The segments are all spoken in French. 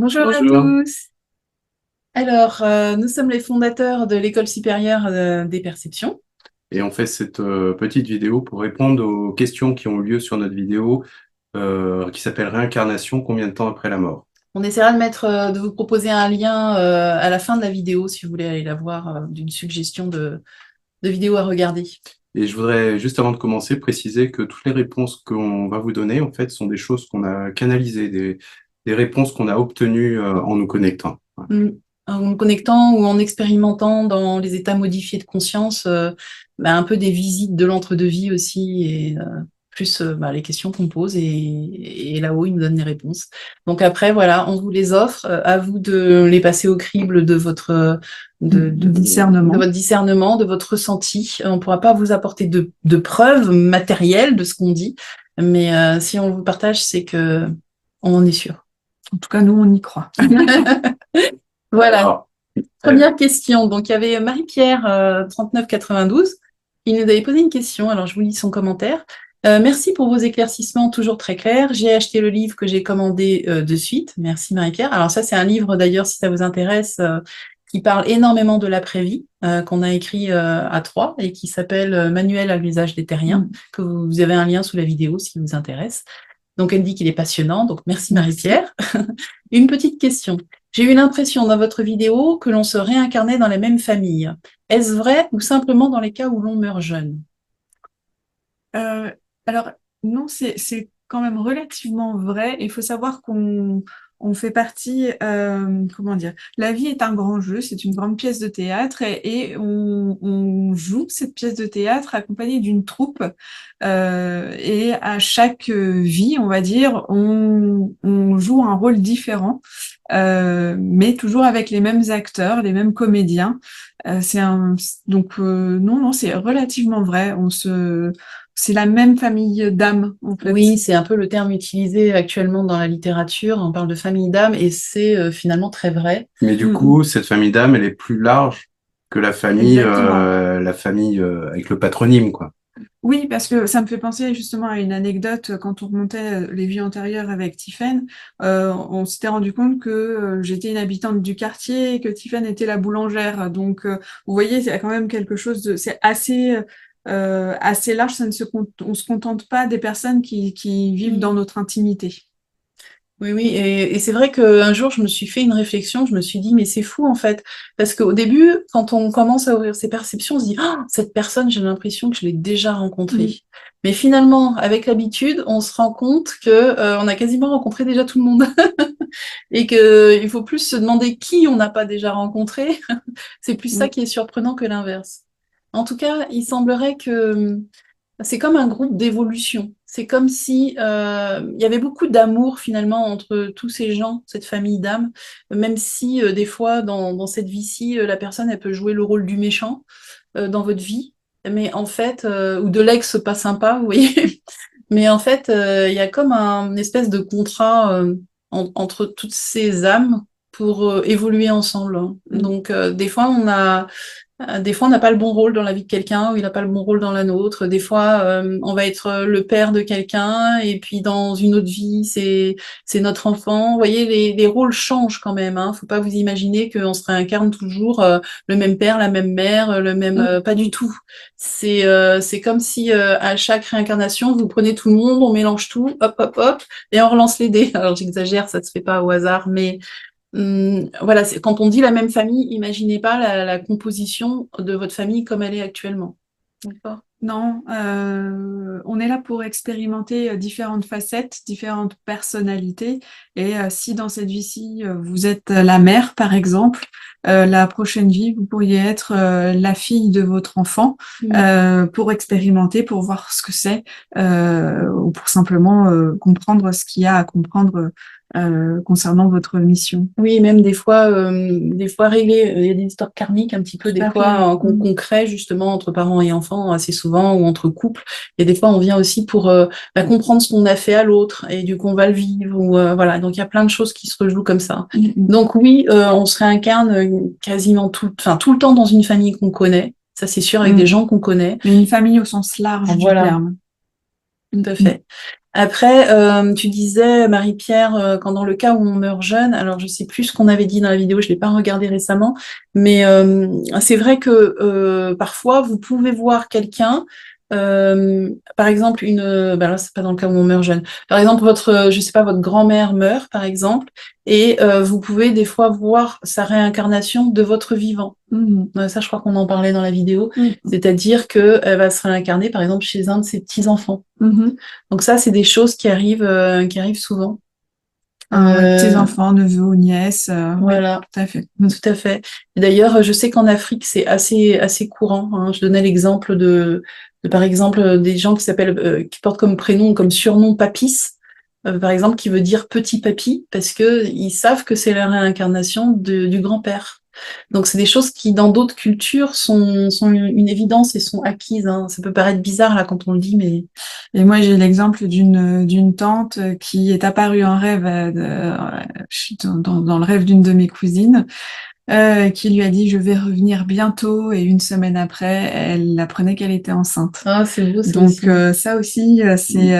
Bonjour à Bonjour. tous. Alors, nous sommes les fondateurs de l'École supérieure des perceptions. Et on fait cette petite vidéo pour répondre aux questions qui ont eu lieu sur notre vidéo qui s'appelle Réincarnation, combien de temps après la mort? On essaiera de vous proposer un lien à la fin de la vidéo si vous voulez aller la voir, d'une suggestion de vidéo à regarder. Et je voudrais, juste avant de commencer, préciser que toutes les réponses qu'on va vous donner, en fait, sont des choses qu'on a canalisées, des réponses qu'on a obtenues en nous connectant. Mm. En nous connectant ou en expérimentant dans les états modifiés de conscience, un peu des visites de l'entre-deux-vie aussi, et plus les questions qu'on pose, et là-haut, ils nous donnent les réponses. Donc après, voilà, on vous les offre, à vous de les passer au crible de votre Discernement. de votre discernement, de votre ressenti. On ne pourra pas vous apporter de preuves matérielles de ce qu'on dit, mais si on vous partage, c'est que on en est sûr. En tout cas, nous, on y croit. Voilà. Alors, Première question. Donc, il y avait Marie-Pierre, 3992, qui nous avait posé une question. Alors, je vous lis son commentaire. Merci pour vos éclaircissements toujours très clairs. J'ai acheté le livre que j'ai commandé de suite. Merci Marie-Pierre. Alors ça, c'est un livre d'ailleurs, si ça vous intéresse, qui parle énormément de l'après-vie, qu'on a écrit à trois et qui s'appelle Manuel à l'usage des terriens, que vous avez un lien sous la vidéo si vous intéresse. Donc, elle dit qu'il est passionnant. Donc, merci Marie-Pierre. Une petite question. J'ai eu l'impression dans votre vidéo que l'on se réincarnait dans la même famille. Est-ce vrai ou simplement dans les cas où l'on meurt jeune? Alors, non, c'est quand même relativement vrai. Il faut savoir qu'on fait partie, comment dire, la vie est un grand jeu, c'est une grande pièce de théâtre et on joue cette pièce de théâtre accompagnée d'une troupe. Et à chaque vie, on va dire, on joue un rôle différent, mais toujours avec les mêmes acteurs, les mêmes comédiens. Non, c'est relativement vrai. C'est la même famille d'âmes, en fait. Oui, c'est un peu le terme utilisé actuellement dans la littérature. On parle de famille d'âme et c'est finalement très vrai. mais du coup, cette famille d'âmes, elle est plus large que Exactement. la famille avec le patronyme, quoi. Oui, parce que ça me fait penser justement à une anecdote. Quand on remontait les vies antérieures avec Tiphaine, on s'était rendu compte que j'étais une habitante du quartier et que Tiphaine était la boulangère. Donc, vous voyez, il y a quand même quelque chose c'est assez large. On se contente pas des personnes qui vivent dans notre intimité. Oui, oui, et c'est vrai qu'un jour, je me suis fait une réflexion, je me suis dit, mais c'est fou en fait, parce qu'au début, quand on commence à ouvrir ses perceptions, on se dit, ah, cette personne, j'ai l'impression que je l'ai déjà rencontrée. Mais finalement, avec l'habitude, on se rend compte que on a quasiment rencontré déjà tout le monde, et que il faut plus se demander qui on n'a pas déjà rencontré. C'est plus ça Mm. qui est surprenant que l'inverse. En tout cas, il semblerait que c'est comme un groupe d'évolution. C'est comme si il y avait beaucoup d'amour finalement entre tous ces gens, cette famille d'âmes, même si des fois dans cette vie-ci, la personne elle peut jouer le rôle du méchant dans votre vie, mais en fait, ou de l'ex pas sympa, vous voyez. Mais en fait, il y a comme une espèce de contrat entre toutes ces âmes pour évoluer ensemble, hein. Mm. Donc des fois, on n'a pas le bon rôle dans la vie de quelqu'un ou il n'a pas le bon rôle dans la nôtre. Des fois, on va être le père de quelqu'un et puis dans une autre vie, c'est notre enfant. Vous voyez, les rôles changent quand même, hein. Faut pas vous imaginer qu'on se réincarne toujours le même père, la même mère, le même. Mm. Pas du tout. C'est comme si à chaque réincarnation, vous prenez tout le monde, on mélange tout, hop, hop, hop, et on relance les dés. Alors j'exagère, ça se fait pas au hasard, mais voilà, quand on dit la même famille, imaginez pas la composition de votre famille comme elle est actuellement. D'accord. Non, on est là pour expérimenter différentes facettes, différentes personnalités. Et si dans cette vie-ci, vous êtes la mère, par exemple, la prochaine vie, vous pourriez être la fille de votre enfant pour expérimenter, pour voir ce que c'est, ou pour simplement comprendre ce qu'il y a à comprendre concernant votre mission. Oui, même des fois régler, il y a des histoires karmiques un petit peu, Tout des à fait. fois qu'on crée justement entre parents et enfants assez souvent, ou entre couples. Et des fois, on vient aussi pour comprendre ce qu'on a fait à l'autre, et du coup, on va le vivre. Ou, voilà, donc il y a plein de choses qui se rejouent comme ça. Donc oui, on se réincarne quasiment enfin, tout le temps dans une famille qu'on connaît, ça c'est sûr, avec des gens qu'on connaît. Mais une famille au sens large du Voilà, terme. tout à fait. Après, tu disais, Marie-Pierre, quand dans le cas où on meurt jeune, alors je sais plus ce qu'on avait dit dans la vidéo, je l'ai pas regardé récemment, mais c'est vrai que parfois vous pouvez voir quelqu'un, par exemple bah là c'est pas dans le cas où on meurt jeune, par exemple je sais pas, votre grand-mère meurt par exemple, et vous pouvez des fois voir sa réincarnation de votre vivant. Ça, je crois qu'on en parlait dans la vidéo, c'est-à-dire que elle va se réincarner par exemple chez un de ses petits-enfants. Donc ça, c'est des choses qui arrivent souvent. Tes enfants, neveux ou nièces, Voilà, oui, tout à fait. tout à fait. Et d'ailleurs, je sais qu'en Afrique, c'est assez courant, hein. Je donnais l'exemple par exemple, des gens qui portent comme prénom, comme surnom Papis, par exemple, qui veut dire petit papy, parce que ils savent que c'est la réincarnation du grand-père. Donc, c'est des choses qui, dans d'autres cultures, sont une évidence et sont acquises, hein. Ça peut paraître bizarre, là, quand on le dit, mais... Et moi, j'ai l'exemple d'une tante qui est apparue en rêve, dans le rêve d'une de mes cousines, qui lui a dit je vais revenir bientôt, et une semaine après, elle apprenait qu'elle était enceinte. Ah, c'est beau, ça Donc aussi. ça aussi, c'est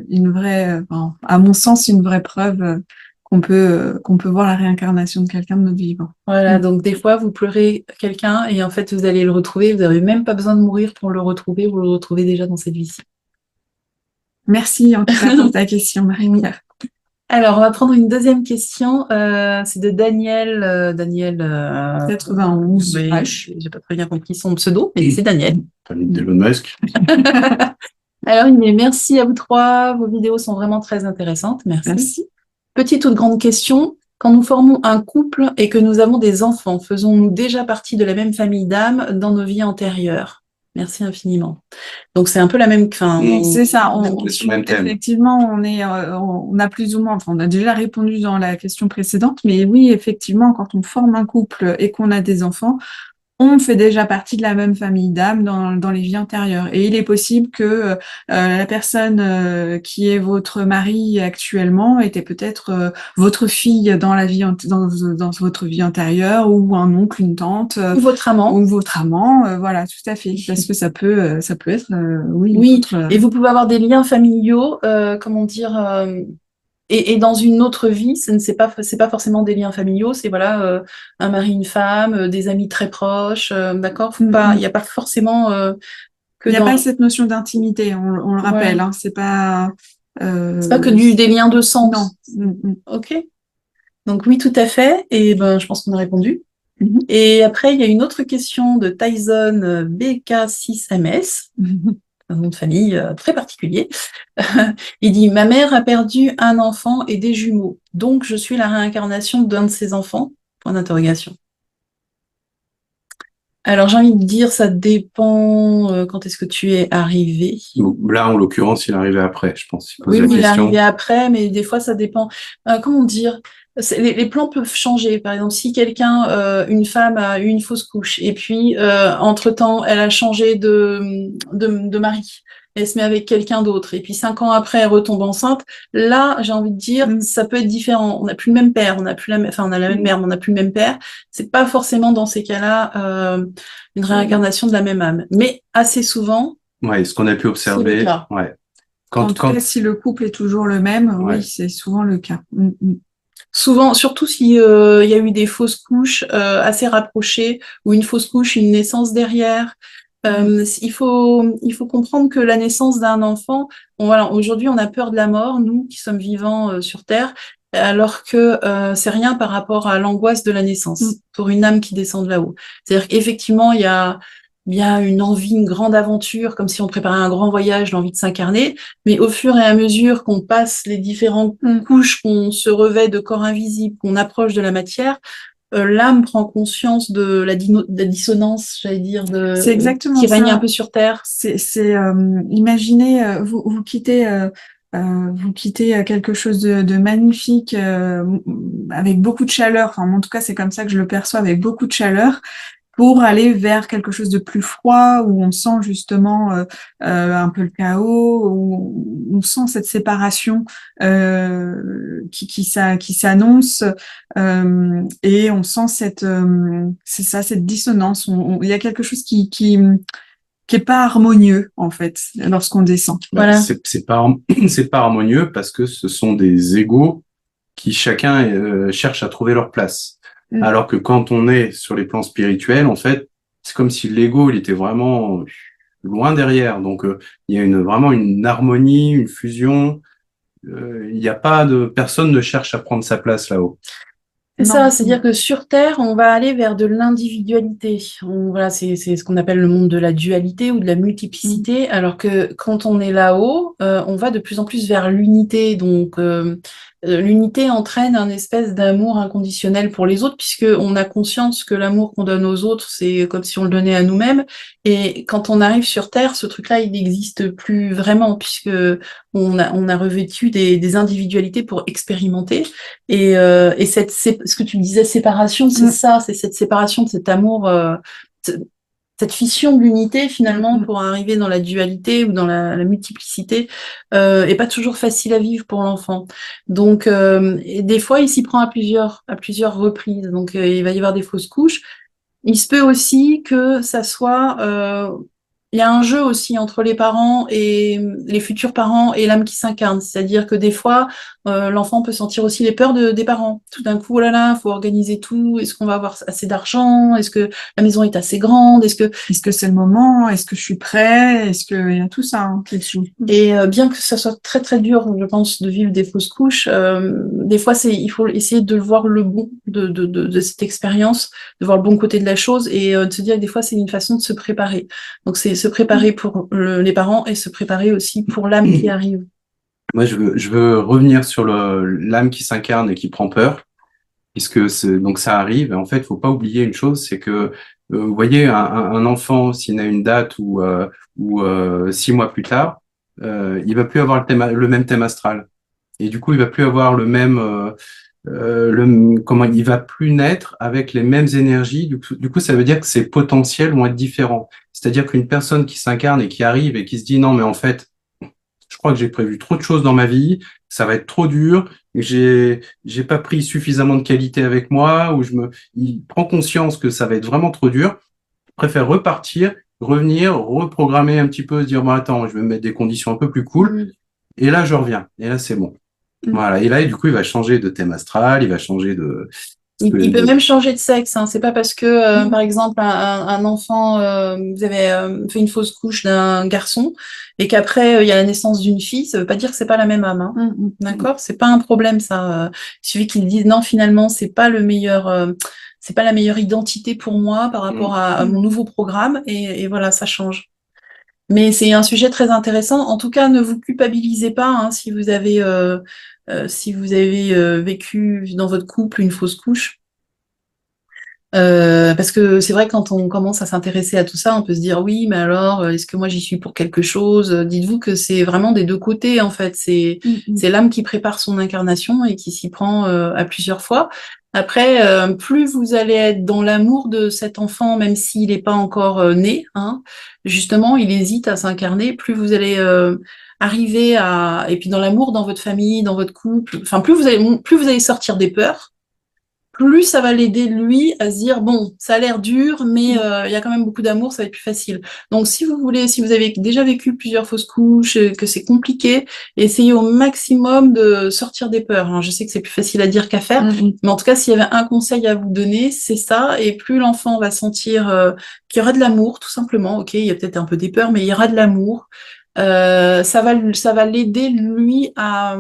une vraie, à mon sens, une vraie preuve qu'on peut voir la réincarnation de quelqu'un de notre vivant. Voilà, donc des fois, vous pleurez quelqu'un et en fait, vous allez le retrouver. Vous n'avez même pas besoin de mourir pour le retrouver. Vous le retrouvez déjà dans cette vie-ci. Merci en tout cas pour ta question, Marie-Pierre. Alors, on va prendre une deuxième question. C'est de Daniel. 91 oui, H. j'ai pas très bien compris son pseudo, mais c'est Daniel. Famille d'Elon Musk. Alors, il met merci à vous trois. Vos vidéos sont vraiment très intéressantes. Merci. Merci. Petite ou grande question. Quand nous formons un couple et que nous avons des enfants, faisons-nous déjà partie de la même famille d'âmes dans nos vies antérieures? Merci infiniment. Donc c'est un peu la même. C'est ça. Effectivement, On a plus ou moins. Enfin, on a déjà répondu dans la question précédente, mais oui, effectivement, quand on forme un couple et qu'on a des enfants, on fait déjà partie de la même famille d'âmes dans les vies antérieures. Et il est possible que la personne qui est votre mari actuellement était peut-être votre fille dans dans votre vie antérieure, ou un oncle, une tante, ou votre amant. Ou votre amant, voilà, tout à fait. Parce que ça peut être, oui. Oui, et vous pouvez avoir des liens familiaux, comment dire, et dans une autre vie, c'est pas forcément des liens familiaux, c'est voilà, un mari, une femme, des amis très proches, d'accord? Il n'y a pas forcément que il n'y a pas cette notion d'intimité, on le rappelle, hein, c'est pas que des liens de sang. Non. Ok. Donc oui, tout à fait. Et ben, je pense qu'on a répondu. Et après, il y a une autre question de Tyson BK6MS. Un nom de famille très particulier. Il dit « Ma mère a perdu un enfant et des jumeaux, donc je suis la réincarnation d'un de ses enfants ?» Point d'interrogation. Alors j'ai envie de dire, ça dépend quand est-ce que tu es arrivé. Là, en l'occurrence, il est arrivé après, je pense. Oui, il est arrivé après, mais des fois ça dépend. Comment dire? Les plans peuvent changer. Par exemple, si une femme a eu une fausse couche et puis entre-temps elle a changé de mari, elle se met avec quelqu'un d'autre et puis 5 ans après elle retombe enceinte. Là, j'ai envie de dire, ça peut être différent. On n'a plus le même père, on a la même mère, mais on n'a plus le même père. C'est pas forcément dans ces cas-là une réincarnation de la même âme, mais assez souvent. Ouais, ce qu'on a pu observer. Ouais. En tout cas, si le couple est toujours le même, oui, c'est souvent le cas. Souvent, surtout s'il y a eu des fausses couches assez rapprochées, ou une fausse couche, une naissance derrière. Il faut comprendre que la naissance d'un enfant, aujourd'hui on a peur de la mort, nous qui sommes vivants sur Terre, alors que c'est rien par rapport à l'angoisse de la naissance, pour une âme qui descend de là-haut. C'est-à-dire qu'effectivement, il y a une envie, une grande aventure, comme si on préparait un grand voyage, l'envie de s'incarner, mais au fur et à mesure qu'on passe les différentes couches, qu'on se revêt de corps invisible, qu'on approche de la matière, l'âme prend conscience de la dissonance, j'allais dire, c'est exactement qui règne un peu sur Terre. Imaginez, vous quittez quelque chose de magnifique, avec beaucoup de chaleur. Enfin, en tout cas, c'est comme ça que je le perçois, avec beaucoup de chaleur, pour aller vers quelque chose de plus froid, où on sent justement un peu le chaos, où on sent cette séparation qui s'annonce, et on sent cette dissonance. Il y a quelque chose qui qui est pas harmonieux en fait lorsqu'on descend. Voilà. C'est pas harmonieux parce que ce sont des égos qui chacun cherche à trouver leur place. Alors que quand on est sur les plans spirituels, en fait, c'est comme si l'ego, il était vraiment loin derrière. Donc, il y a vraiment une harmonie, une fusion. Il n'y a pas de personne ne cherche à prendre sa place là-haut. C'est ça, c'est-à-dire que sur Terre, on va aller vers de l'individualité. Voilà, c'est ce qu'on appelle le monde de la dualité ou de la multiplicité, alors que quand on est là-haut, on va de plus en plus vers l'unité. Donc, l'unité entraîne un espèce d'amour inconditionnel pour les autres, puisque on a conscience que l'amour qu'on donne aux autres, c'est comme si on le donnait à nous-mêmes. Et quand on arrive sur Terre, ce truc-là, il n'existe plus vraiment, puisque on a revêtu des individualités pour expérimenter. Et ce que tu disais, séparation, c'est ça, c'est cette séparation de cet amour, cette fission de l'unité finalement pour arriver dans la dualité ou dans la multiplicité est pas toujours facile à vivre pour l'enfant. Donc, et des fois, il s'y prend à plusieurs reprises. Donc, il va y avoir des fausses couches. Il se peut aussi que ça soit il y a un jeu aussi entre les parents et les futurs parents et l'âme qui s'incarne. C'est-à-dire que des fois, l'enfant peut sentir aussi les peurs des parents. Tout d'un coup, oh là là, faut organiser tout. Est-ce qu'on va avoir assez d'argent? Est-ce que la maison est assez grande? Est-ce que c'est le moment? Est-ce que je suis prêt? Est-ce que il y a tout ça qui joue. Et bien que ça soit très très dur, je pense, de vivre des fausses couches, des fois, il faut essayer de voir le bon de cette expérience, de voir le bon côté de la chose et de se dire que des fois, c'est une façon de se préparer. Donc, c'est se préparer pour les parents et se préparer aussi pour l'âme qui arrive. Moi, je veux revenir sur l'âme qui s'incarne et qui prend peur, puisque donc ça arrive. Et en fait, faut pas oublier une chose, c'est que vous voyez un enfant, s'il a une date ou 6 mois plus tard, il va plus avoir le même thème astral. Et du coup, il va plus avoir le même comment il va plus naître avec les mêmes énergies. Du coup, ça veut dire que ses potentiels vont être différents. C'est-à-dire qu'une personne qui s'incarne et qui arrive et qui se dit non, mais en fait, je crois que j'ai prévu trop de choses dans ma vie, ça va être trop dur, j'ai pas pris suffisamment de qualité avec moi, il prend conscience que ça va être vraiment trop dur, préfère repartir, revenir, reprogrammer un petit peu, se dire bon attends, je vais me mettre des conditions un peu plus cool, et là je reviens, et là c'est bon. Voilà, et là du coup il va changer de thème astral, il va changer de... Il peut même changer de sexe, hein. C'est pas parce que, par exemple, un enfant, vous avez fait une fausse couche d'un garçon et qu'après il y a la naissance d'une fille, ça veut pas dire que c'est pas la même âme, hein. D'accord? C'est pas un problème, ça. Il suffit qu'ils disent non, finalement, c'est pas le meilleur, c'est pas la meilleure identité pour moi par rapport à mon nouveau programme et voilà, ça change. Mais c'est un sujet très intéressant. En tout cas, ne vous culpabilisez pas hein, si vous avez vécu dans votre couple une fausse couche. Parce que c'est vrai que quand on commence à s'intéresser à tout ça, on peut se dire oui, mais alors est-ce que moi j'y suis pour quelque chose? Dites-vous que c'est vraiment des deux côtés en fait. C'est l'âme qui prépare son incarnation et qui s'y prend à plusieurs fois. Après, plus vous allez être dans l'amour de cet enfant, même s'il n'est pas encore né, hein, justement, il hésite à s'incarner, plus vous allez arriver à... Et puis dans l'amour, dans votre famille, dans votre couple, enfin, plus vous allez sortir des peurs, plus ça va l'aider, lui, à se dire, bon, ça a l'air dur, mais il y a quand même beaucoup d'amour, ça va être plus facile. Donc, si vous avez déjà vécu plusieurs fausses couches, que c'est compliqué, essayez au maximum de sortir des peurs. Alors, je sais que c'est plus facile à dire qu'à faire, mais en tout cas, s'il y avait un conseil à vous donner, c'est ça. Et plus l'enfant va sentir qu'il y aura de l'amour, tout simplement. Ok, il y a peut-être un peu des peurs, mais il y aura de l'amour. Ça va l'aider, lui, à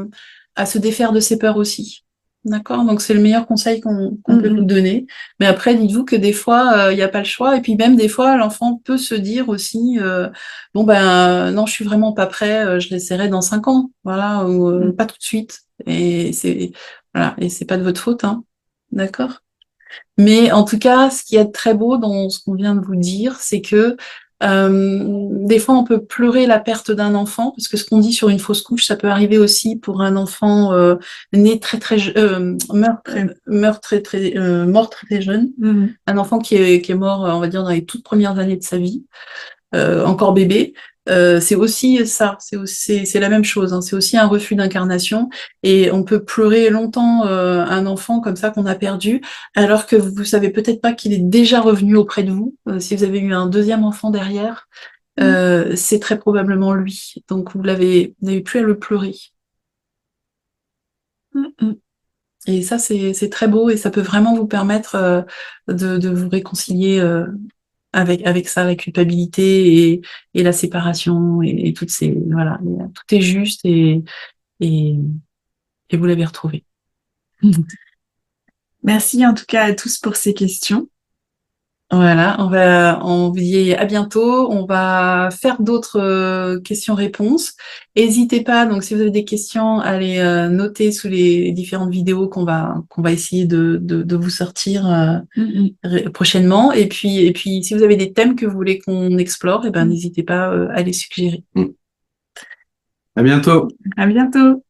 se défaire de ses peurs aussi. D'accord, donc c'est le meilleur conseil qu'on peut vous donner. Mais après, dites-vous que des fois, il n'y a pas le choix. Et puis même des fois, l'enfant peut se dire aussi, bon ben non, je suis vraiment pas prêt, je l'essaierai dans 5 ans, voilà, ou pas tout de suite. Et c'est pas de votre faute, hein. D'accord. Mais en tout cas, ce qui est très beau dans ce qu'on vient de vous dire, c'est que des fois, on peut pleurer la perte d'un enfant, parce que ce qu'on dit sur une fausse couche, ça peut arriver aussi pour un enfant né mort très jeune, un enfant qui est mort, on va dire, dans les toutes premières années de sa vie, encore bébé. C'est aussi ça, c'est la même chose, hein. C'est aussi un refus d'incarnation et on peut pleurer longtemps un enfant comme ça qu'on a perdu, alors que vous savez peut-être pas qu'il est déjà revenu auprès de vous. Si vous avez eu un deuxième enfant derrière, c'est très probablement lui. Donc vous n'avez plus à le pleurer. Et ça, c'est très beau et ça peut vraiment vous permettre de vous réconcilier avec ça, la culpabilité et la séparation et toutes ces voilà, tout est juste et, et vous l'avez retrouvé. Merci en tout cas à tous pour ces questions. Voilà, on vous dit à bientôt. On va faire d'autres questions-réponses. N'hésitez pas, donc si vous avez des questions, à les noter sous les différentes vidéos qu'on va essayer de vous sortir prochainement. Et puis, si vous avez des thèmes que vous voulez qu'on explore, n'hésitez pas à les suggérer. À bientôt. À bientôt.